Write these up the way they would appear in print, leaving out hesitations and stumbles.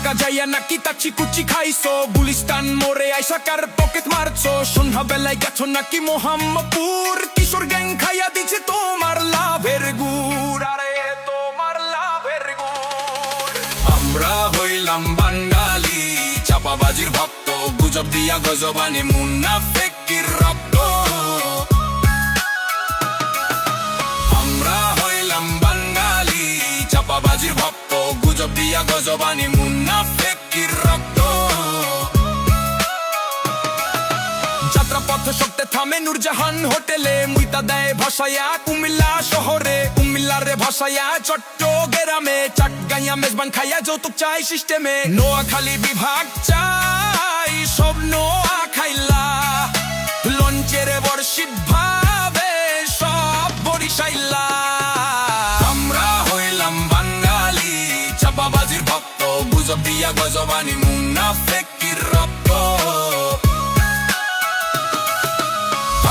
ঢাকা যাইয়া নাকি তাচ্ছি কুচি খাইছো, গুলিস্তান মোড়ে আইসা কার পকেট মারছো, সন্ধ্যা বেলায় গেছো নাকি মোহাম্মদপুর, কিশোর গ্যাং খাইয়া দিছে তোমার লাভের গুড়, আরে তোমার লাভের গুড়। আমরা হইলাম বাঙালি চাপাবাজির ভক্ত, গুজব দিয়া গজবানি মুনাফিকের রক্ত। আমরা হইলাম বাঙালি চাপাবাজির ভক্ত, গুজব দিয়া গজবানি মুনাফিকের রক্ত। যাত্রাপথে সত্যে থামে নূরজাহান হোটেলে, মুইতা দেয় ভাসায়া কুমিল্লা শহরে, কুমিল্লারে ভাসায়া চট্টগ্রামে, চাটগাঁয়া মেজবান খাইয়া যৌতুক চাই সিস্টেমে, নোয়াখালী বিভাগ চাই সব নোয়া খাইলা, লঞ্চের বর্ষিত ভাবে সব বরিশাইলা। আমরা হইলাম বাঙালি চাপাবাজির ভক্ত, গুজব দিয়া গজবানি মুনাফিকের রক্ত।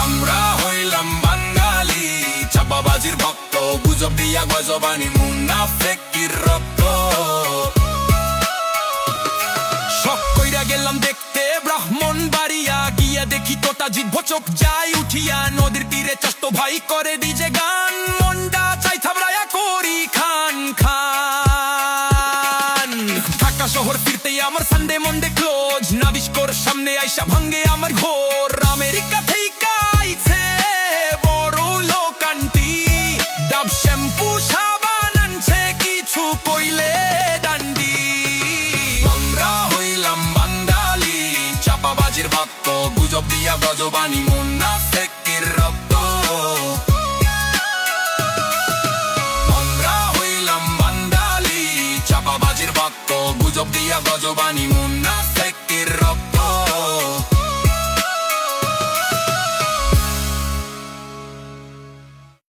আমরা হইলাম বাঙালি চাপাবাজির ভক্ত, গুজব দিয়া গজবানি মুনাফিকের রক্ত। শখ কইরা গেলাম দেখতে ব্রাহ্মণবাড়িয়া, গিয়া দেখি তোতা জিত চোখ যাই উঠিয়া, নদীর তীরে চাস্ত ভাই করে ডিজে গান, মন্ডা চাই থাবড়ায়া করি খান খান। ঢাকা শহর ফিরতেই আমার সানডে মন্ডে ক্লোজ, নাবিস্কোর সামনে আইসা ভাঙ্গে আমার ঘোর, আমেরিকা থেকে আইছে বড় লোক আন্টি, ডাব শ্যাম্পু সাবান আনছে কিছু কইলে ডান্ডি। আমরা হইলাম বাঙালি চাপাবাজির ভক্ত, গুজব দিয়া গজবানি